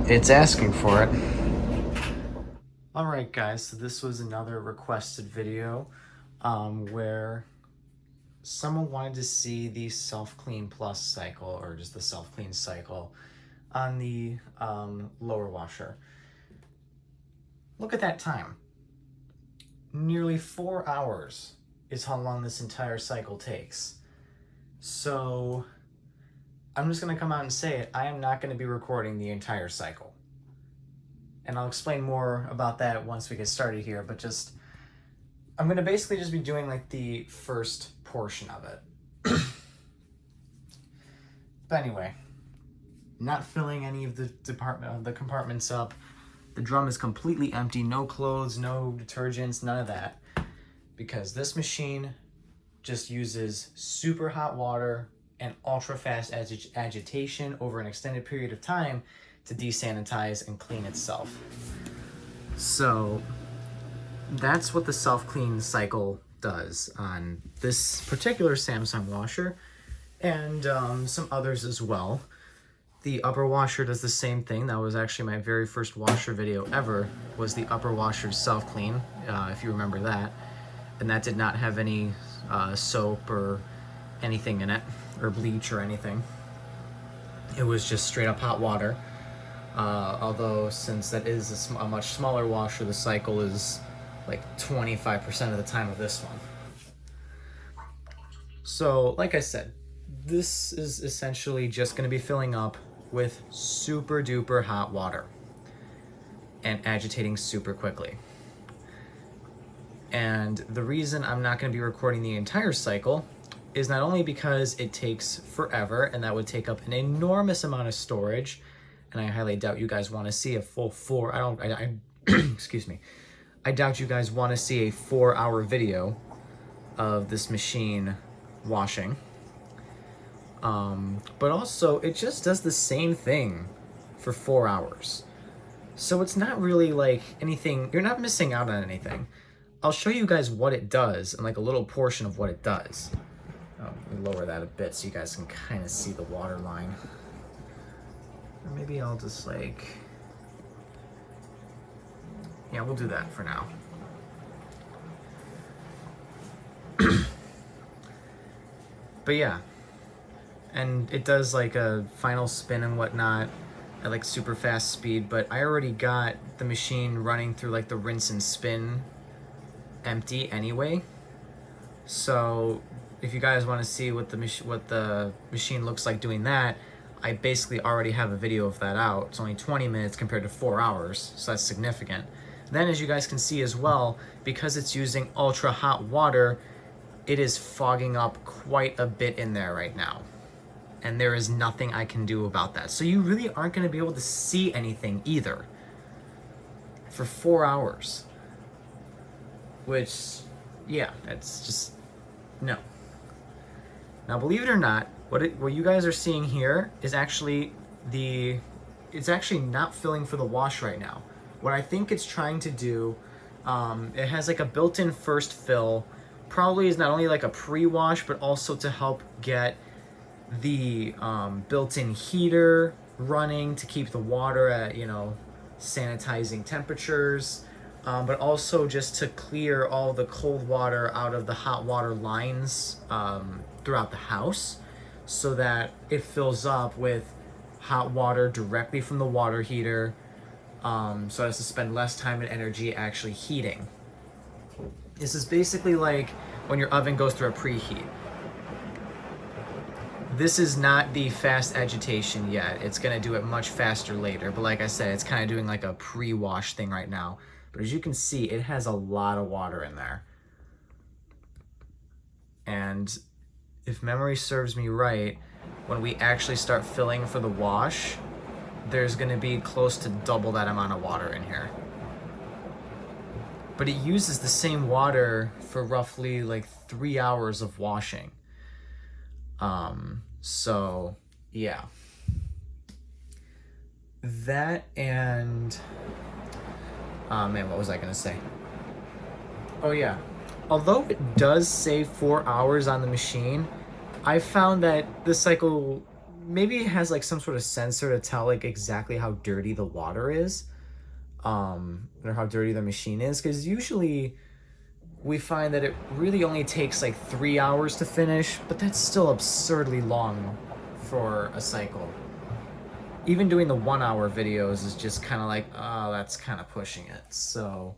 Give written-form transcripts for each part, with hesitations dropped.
It's asking for it. Alright guys, so this was another requested video where someone wanted to see the Self CleanPlus Cycle, or just the Self Clean Cycle, on the lower washer. Look at that time. Nearly 4 hours is how long this entire cycle takes. So I'm just going to come out and say it. I am not going to be recording the entire cycle. And I'll explain more about that once we get started here, but I'm going to basically just be doing like the first portion of it. But anyway, not filling any of the compartments up. The drum is completely empty, no clothes, no detergents, none of that. Because this machine just uses super hot water and ultra fast agitation over an extended period of time to desanitize and clean itself. So that's what the Self Clean Cycle does on this particular Samsung washer, and some others as well. The upper washer does the same thing. That was actually my very first washer video ever, was the upper washer self clean, if you remember that. And that did not have any soap or anything in it, or bleach or anything. It was just straight up hot water. Although since that is a much smaller washer, the cycle is like 25% of the time of this one. So like I said, this is essentially just going to be filling up with super duper hot water and agitating super quickly. And the reason I'm not going to be recording the entire cycle is not only because it takes forever, and that would take up an enormous amount of storage, and I highly doubt you guys want to see a full excuse me. I doubt you guys want to see a 4-hour video of this machine washing. But also, it just does the same thing for 4 hours. So it's not really like anything, you're not missing out on anything. I'll show you guys what it does, and like a little portion of what it does. Let me lower that a bit so you guys can kind of see the water line. Or maybe I'll just like, yeah, we'll do that for now. But yeah, and it does like a final spin and whatnot at like super fast speed, but I already got the machine running through like the rinse and spin empty anyway. So if you guys want to see what the machine looks like doing that, I basically already have a video of that out. It's only 20 minutes compared to 4 hours, so that's significant. Then, as you guys can see as well, because it's using ultra hot water, it is fogging up quite a bit in there right now. And there is nothing I can do about that. So you really aren't going to be able to see anything either for 4 hours. Which, yeah, it's just, no. Now, believe it or not, what you guys are seeing here is actually it's actually not filling for the wash right now. What I think it's trying to do, it has like a built-in first fill, probably is not only like a pre-wash, but also to help get the built-in heater running to keep the water at, sanitizing temperatures, but also just to clear all the cold water out of the hot water lines throughout the house, so that it fills up with hot water directly from the water heater, so as to spend less time and energy actually heating. This is basically like when your oven goes through a preheat. This is not the fast agitation yet. It's gonna do it much faster later, but like I said, it's kind of doing like a pre-wash thing right now. But as you can see, it has a lot of water in there. And if memory serves me right, when we actually start filling for the wash, there's gonna be close to double that amount of water in here. But it uses the same water for roughly like 3 hours of washing. So yeah. That and, man, what was I gonna say? Oh yeah. Although it does save 4 hours on the machine, I found that this cycle maybe it has like some sort of sensor to tell like exactly how dirty the water is, or how dirty the machine is, because usually we find that it really only takes like 3 hours to finish, but that's still absurdly long for a cycle. Even doing the 1 hour videos is just kind of like, oh, that's kind of pushing it. So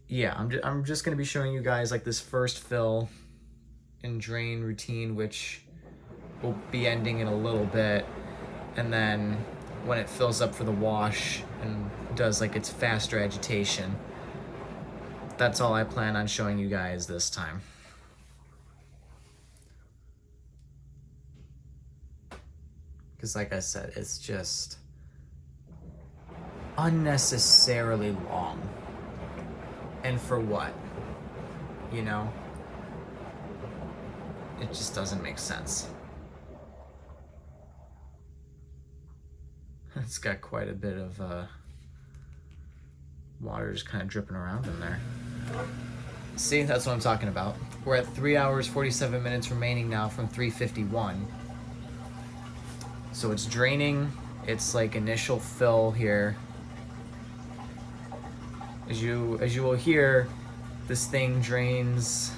yeah, I'm just going to be showing you guys like this first fill and drain routine, which will be ending in a little bit. And then when it fills up for the wash and does like its faster agitation, that's all I plan on showing you guys this time. Because like I said, it's just unnecessarily long. And for what? You know? It just doesn't make sense. It's got quite a bit of water just kind of dripping around in there. See, that's what I'm talking about. We're at 3 hours, 47 minutes remaining now from 3:51. So it's draining. It's like initial fill here. As you will hear, this thing drains,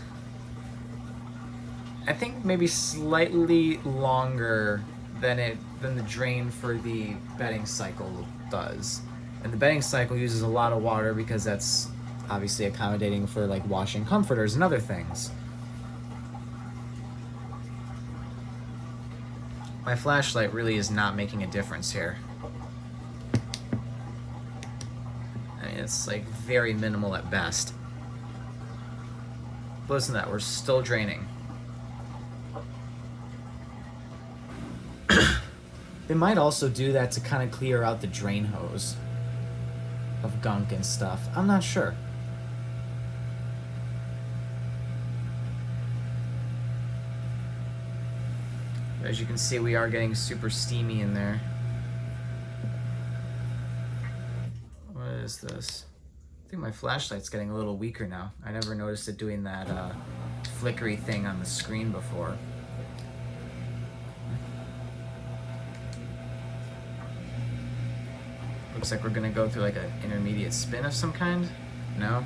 I think maybe slightly longer than the drain for the bedding cycle does. And the bedding cycle uses a lot of water because that's obviously accommodating for like washing comforters and other things. My flashlight really is not making a difference here. I mean, it's like very minimal at best. But listen to that, we're still draining. They might also do that to kind of clear out the drain hose of gunk and stuff. I'm not sure. As you can see, we are getting super steamy in there. What is this? I think my flashlight's getting a little weaker now. I never noticed it doing that flickery thing on the screen before. Looks like we're gonna go through like an intermediate spin of some kind. No?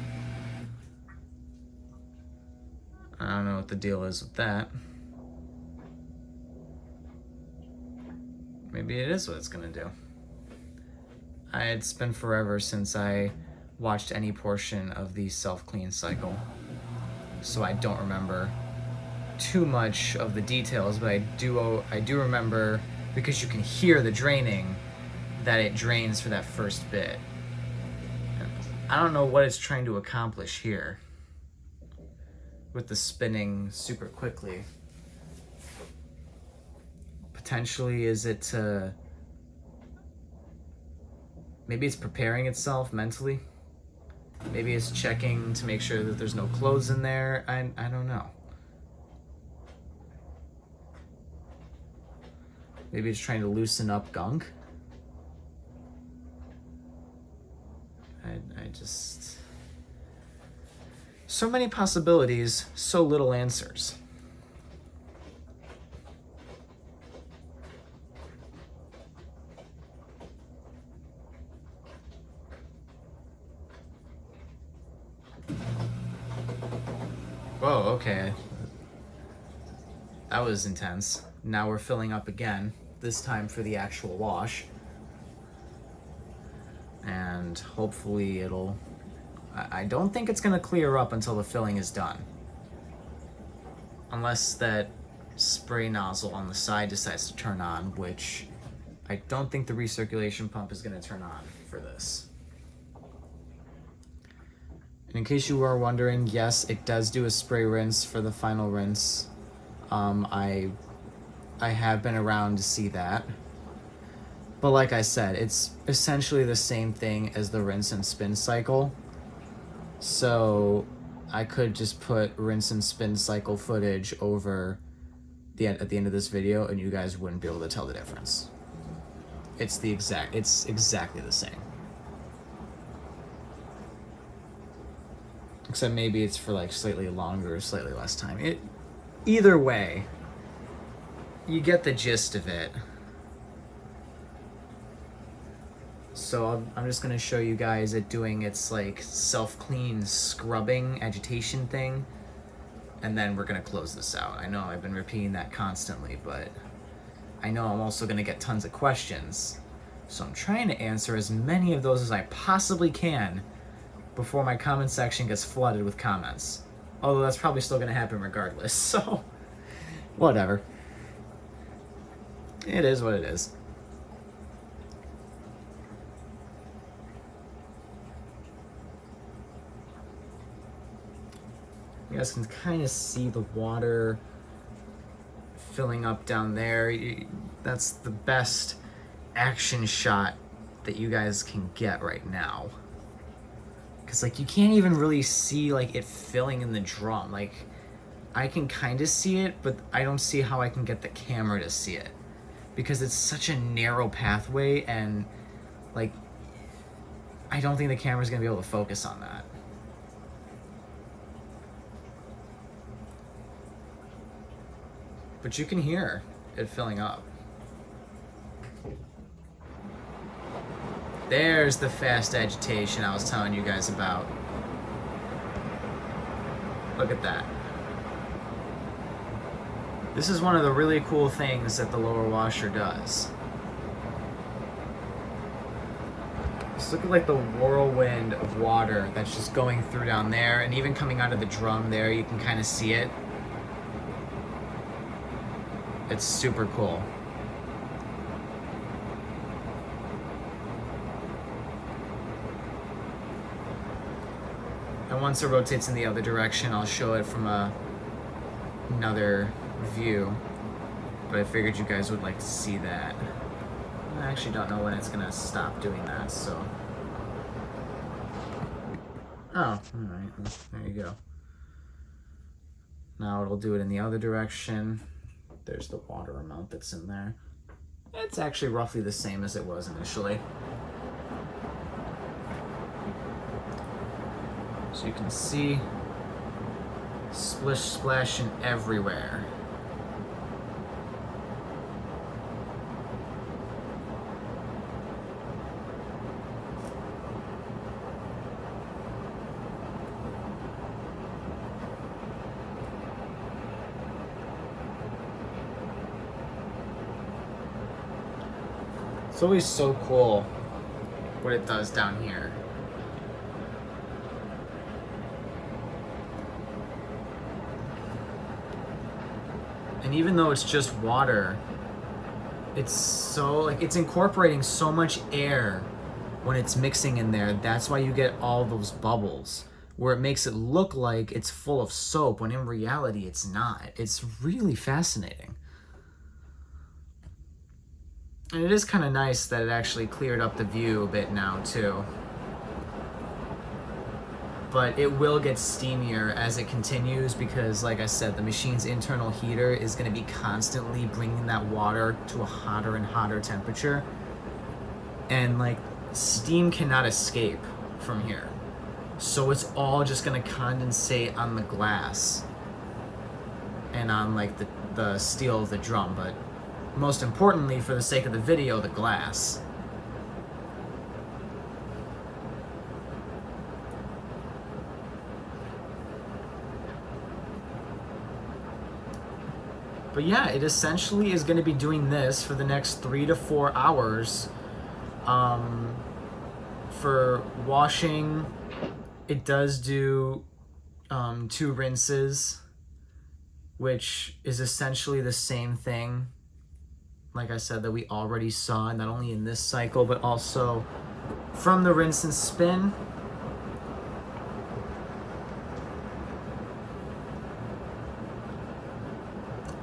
I don't know what the deal is with that. Maybe it is what it's gonna do. It's been forever since I watched any portion of the Self Clean Cycle, so I don't remember too much of the details, but I do remember, because you can hear the draining, that it drains for that first bit. I don't know what it's trying to accomplish here with the spinning super quickly. Potentially, is it to... maybe it's preparing itself mentally? Maybe it's checking to make sure that there's no clothes in there. I don't know. Maybe it's trying to loosen up gunk. I just... so many possibilities, so little answers. Whoa, okay. That was intense. Now we're filling up again, this time for the actual wash. And hopefully it'll... I don't think it's gonna clear up until the filling is done. Unless that spray nozzle on the side decides to turn on, which I don't think the recirculation pump is gonna turn on for this. And in case you are wondering, yes, it does do a spray rinse for the final rinse. I have been around to see that. But like I said, it's essentially the same thing as the rinse and spin cycle. So I could just put rinse and spin cycle footage over at the end of this video and you guys wouldn't be able to tell the difference. It's exactly the same. Except maybe it's for like slightly longer or slightly less time. Either way, you get the gist of it. So I'm just gonna show you guys it doing its like self-clean scrubbing agitation thing, and then we're gonna close this out. I know I've been repeating that constantly, but I know I'm also gonna get tons of questions, so I'm trying to answer as many of those as I possibly can before my comment section gets flooded with comments. Although that's probably still gonna happen regardless, so whatever. It is what it is. You guys can kind of see the water filling up down there. That's the best action shot that you guys can get right now. Because like you can't even really see like it filling in the drum. Like I can kind of see it, but I don't see how I can get the camera to see it. Because it's such a narrow pathway, and like I don't think the camera's gonna be able to focus on that. But you can hear it filling up. There's the fast agitation I was telling you guys about. Look at that. This is one of the really cool things that the lower washer does. Just look at like the whirlwind of water that's just going through down there, and even coming out of the drum there, you can kind of see it. It's super cool. And once it rotates in the other direction, I'll show it from another view. But I figured you guys would like to see that. I actually don't know when it's gonna stop doing that, so. Oh, alright, there you go. Now it'll do it in the other direction. There's the water amount that's in there. It's actually roughly the same as it was initially. So you can see splish splashing everywhere. It's always so cool what it does down here. And even though it's just water, it's so like it's incorporating so much air when it's mixing in there. That's why you get all those bubbles, where it makes it look like it's full of soap when in reality it's not. It's really fascinating. And it is kind of nice that it actually cleared up the view a bit now too. But it will get steamier as it continues because, like I said, the machine's internal heater is going to be constantly bringing that water to a hotter and hotter temperature. And like steam cannot escape from here. So it's all just going to condensate on the glass and on like the steel of the drum, but most importantly, for the sake of the video, the glass. But yeah, it essentially is going to be doing this for the next 3 to 4 hours. For washing, it does do 2 rinses, which is essentially the same thing, like I said, that we already saw, not only in this cycle, but also from the rinse and spin.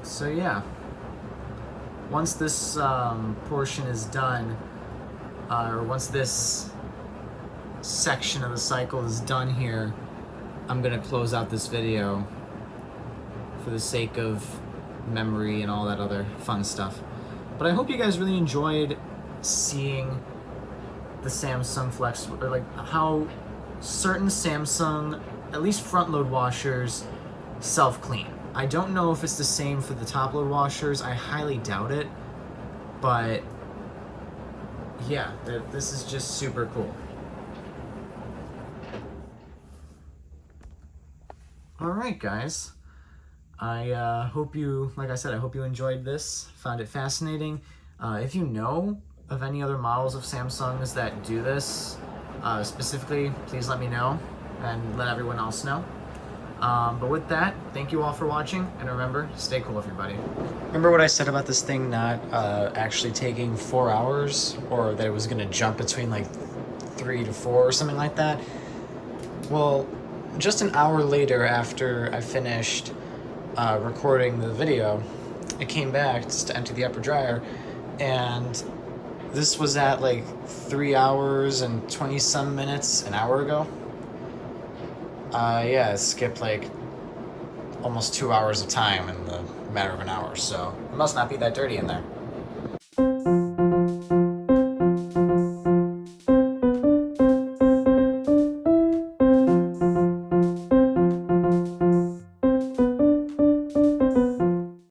So yeah, once this portion is done, or once this section of the cycle is done here, I'm gonna close out this video for the sake of memory and all that other fun stuff. But I hope you guys really enjoyed seeing the Samsung Flex, or like how certain Samsung, at least front load washers, self-clean. I don't know if it's the same for the top load washers. I highly doubt it, but yeah, this is just super cool. All right, guys. I hope you, like I said, I hope you enjoyed this, found it fascinating. If you know of any other models of Samsungs that do this, specifically, please let me know and let everyone else know. But with that, thank you all for watching, and remember, stay cool, everybody. Remember what I said about this thing not actually taking 4 hours, or that it was going to jump between like 3 to 4 or something like that? Well, just an hour later after I finished recording the video, I came back just to empty the upper dryer, and this was at like 3 hours and 20 some minutes an hour ago. Yeah, it skipped like almost 2 hours of time in the matter of an hour, so it must not be that dirty in there.